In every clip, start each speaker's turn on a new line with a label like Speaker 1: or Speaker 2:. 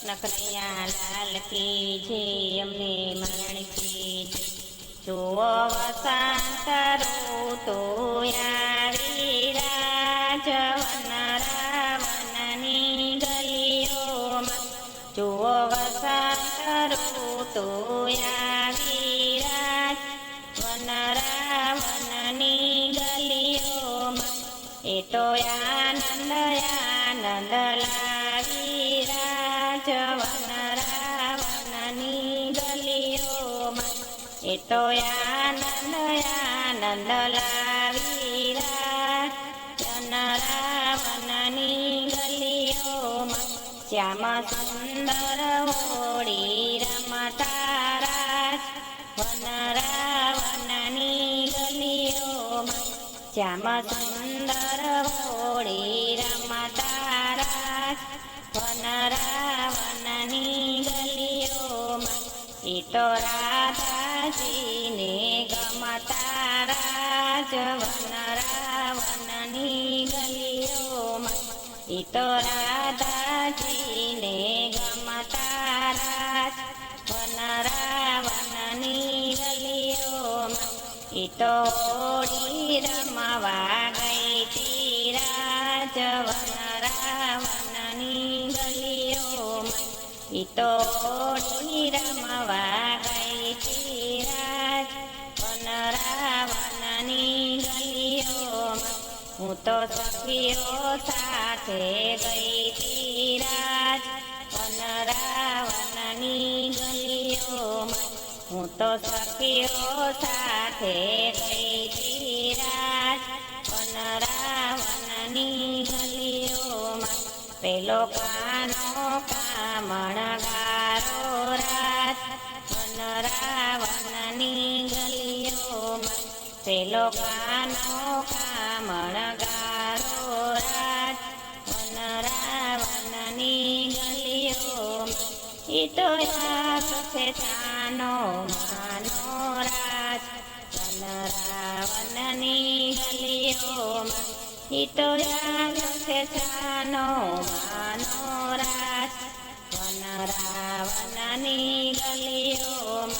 Speaker 1: કૃષ્ણ કનૈયા લાલ કી જય, અમને મારણ કી જય. જુઓ વસંત ઋતુ આવી, રાજવન રાવણની ગલીઓમાં. જુઓ વસંત ઋતુ આવી, રાજવન રાવણની ગલીઓમાં. એ તો આનંદ આનંદ લાવી, રાજવન રાવણની ગલીઓમાં. એ તો આનંદ આનંદ લાવી, રાજવન રાવણની ગલીઓમાં. શ્યામ સુંદર હોળી રમતા, રાજવન રાવણની ગલીઓમાં. શ્યામ સુંદર હોળી રમતા, રાજવન રાવણની ગલીઓમાં. એ તો રાધાજીને ગમતા, રાજવન રાવણની ગલીઓમાં. એ તો રાધાજીને ગમતા, રાજવન રાવણની ગલીઓમાં. એ તો હોળી રમવા ગઈ તી, રાજવન રાવણની ગલીઓમાં. એ તો હોળી રમવા ગઈ તી, રાજવન રાવણની ગલીઓમાં. હું તો સખીઓ સાથે ગઈ તી, રાજવન રાવણની ગલીઓમાં. હું તો સખીઓ સાથે ગઈ તી, રાજવન રાવણની ગલીઓમાં. પેલો કાનો કામણગારો, રાજવન રાવણની ગલીઓમાં. પેલો કાનો કામણગારો, રાજવન રાવણની ગલીઓમાં. એ તો યાદ છે તાનો માનો, રાજવન રાવણની ગલીઓમાં. એ તો યાદ છે તાનો માનો, રાજવન રાવણની ગલીઓમાં.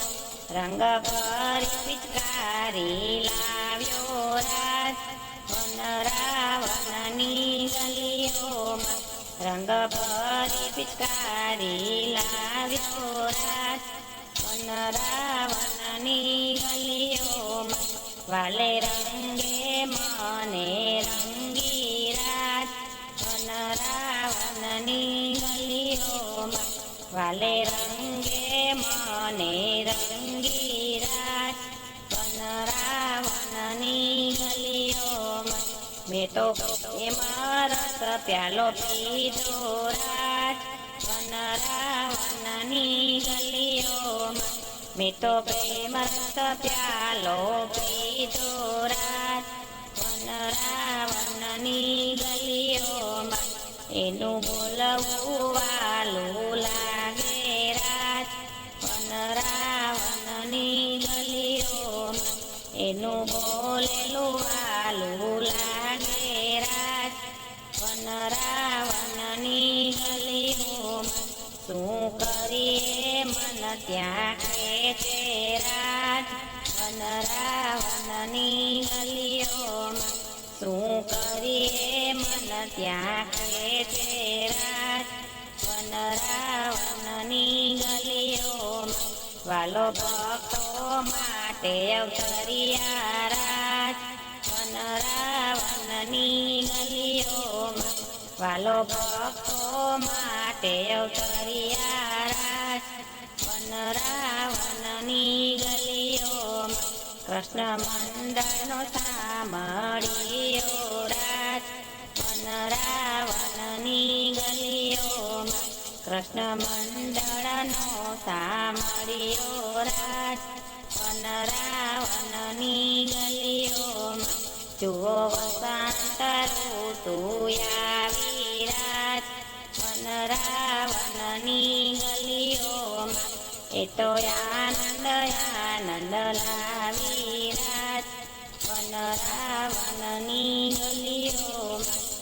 Speaker 1: રંગ ભરી પિચકારી લાવ્યો, રાજવન રાવણની ગલીઓમાં. રંગ ભરી પિચકારી લાવ્યો, રાજવન રાવણની ગલીઓમાં. વાલે રંગે મને રંગી, રાજવન રાવણની ગલીઓમાં. વાલે રંગે મને રંગી, રાજવન રાવણની ગલીઓમાં. મેં તો એમાં રસ પ્યાલો પીધો, રાજવન રાવણની ગલીઓમાં. મેં તો પ્રેમ રસ પ્યાલો પીધો, રાજવન રાવણની ગલીઓમાં. એનું બોલવું વાલું લાગે, રાજવન રાવણની ગલીઓમાં. એનું બોલેલું વાલું લાગે, રાજવન રાવણની ગલીઓમાં. શું કરીએ મન ત્યાં ખેંચે, રાજવન રાવણની ગલીઓમાં. શું કરીએ મન ત્યાં ખેંચે, રાજવન રાવણની ગલીઓમાં. વાલો ભક્તો માટે અવતરિયા, રાજવન રાવણની ગલીઓમાં. વાલો ભક્તો માટે અવતરિયા, રાજવન રાવણની ગલીઓમાં. કૃષ્ણ મંડળનો સાંભળ્યો, રાજવન રાવણની ગલીઓમાં. કૃષ્ણ મંડળનો સાંભળ્યો, રાજવન રાવણની ગલીઓમાં. જુઓ વસંત ઋતુ આવી, રાજવન રાવણની ગલીઓમાં. એ તો આનંદ આનંદ લાવી, રાજવન રાવણની ગલીઓમાં.